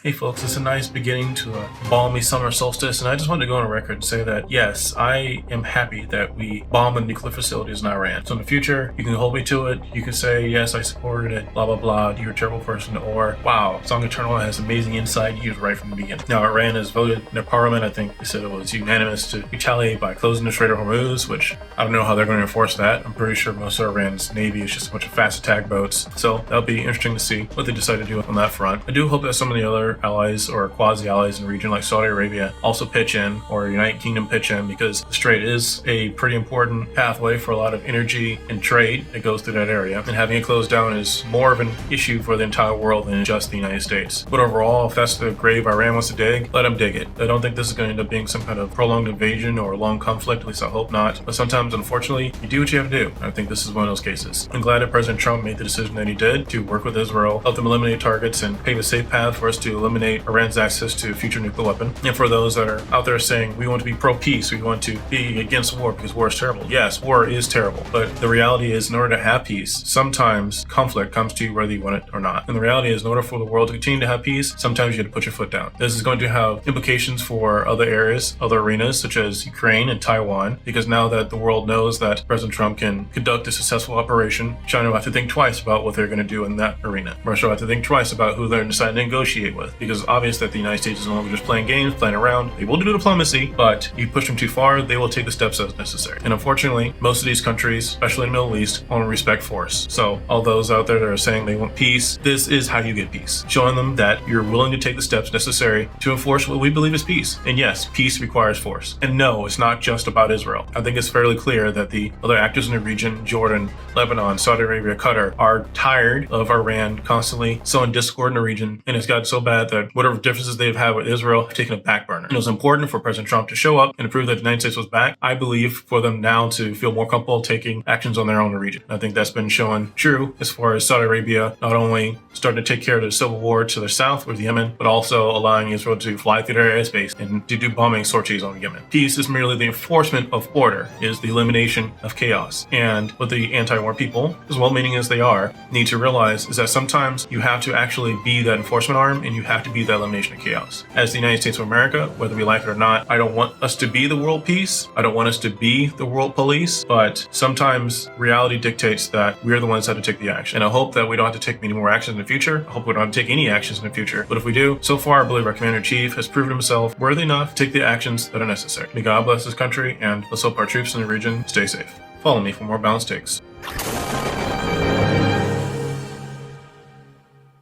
Hey folks, it's a nice beginning to a balmy summer solstice, and I just wanted to go on a record and say that yes, I am happy that we bombed the nuclear facilities in Iran. So in the future, you can hold me to it. You can say, yes, I supported it, blah, blah, blah, you're a terrible person, or wow, Song Eternal has amazing insight, you was right from the beginning. Now, Iran has voted in their parliament, I think they said it was unanimous to retaliate by closing the Strait of Hormuz, which I don't know how they're going to enforce that. I'm pretty sure most of Iran's navy is just a bunch of fast attack boats. So that'll be interesting to see what they decide to do on that front. I do hope that some of the other allies or quasi-allies in the region like Saudi Arabia also pitch in, or United Kingdom pitch in, because the strait is a pretty important pathway for a lot of energy and trade that goes through that area, and having it closed down is more of an issue for the entire world than just the United States. But overall, if that's the grave Iran wants to dig, let them dig it. I don't think this is going to end up being some kind of prolonged invasion or long conflict, at least I hope not. But sometimes, unfortunately, you do what you have to do. I think this is one of those cases. I'm glad that President Trump made the decision that he did to work with Israel, help them eliminate targets, and pave a safe path for us to eliminate Iran's access to a future nuclear weapon. And for those that are out there saying we want to be pro-peace, we want to be against war because war is terrible. Yes, war is terrible, but the reality is in order to have peace, sometimes conflict comes to you whether you want it or not. And the reality is in order for the world to continue to have peace, sometimes you have to put your foot down. This is going to have implications for other areas, other arenas such as Ukraine and Taiwan, because now that the world knows that President Trump can conduct a successful operation, China will have to think twice about what they're going to do in that arena. Russia will have to think twice about who they're deciding to negotiate with, because it's obvious that the United States is no longer just playing games, playing around. They will do diplomacy, but you push them too far, they will take the steps as necessary. And unfortunately, most of these countries, especially in the Middle East, won't respect force. So all those out there that are saying they want peace, this is how you get peace. Showing them that you're willing to take the steps necessary to enforce what we believe is peace. And yes, peace requires force. And no, it's not just about Israel. I think it's fairly clear that the other actors in the region, Jordan, Lebanon, Saudi Arabia, Qatar, are tired of Iran constantly sowing discord in the region. And it's gotten so bad that whatever differences they've had with Israel have taken a back burner. And it was important for President Trump to show up and prove that the United States was back. I believe for them now to feel more comfortable taking actions on their own in the region. I think that's been shown true as far as Saudi Arabia not only starting to take care of the civil war to the south with Yemen, but also allowing Israel to fly through their airspace and to do bombing sorties on Yemen. Peace is merely the enforcement of order, is the elimination of chaos. And what the anti-war people, as well-meaning as they are, need to realize is that sometimes you have to actually be that enforcement arm and you have to be that elimination of chaos. As the United States of America, whether we like it or not, I don't want us to be the world peace. I don't want us to be the world police, but sometimes reality dictates that we're the ones that have to take the action. And I hope that we don't have to take many more actions in the future. I hope we don't have to take any actions in the future. But if we do, so far, I believe our Commander-in-Chief has proven himself worthy enough to take the actions that are necessary. May God bless this country, and let's hope our troops in the region stay safe. Follow me for more balanced takes.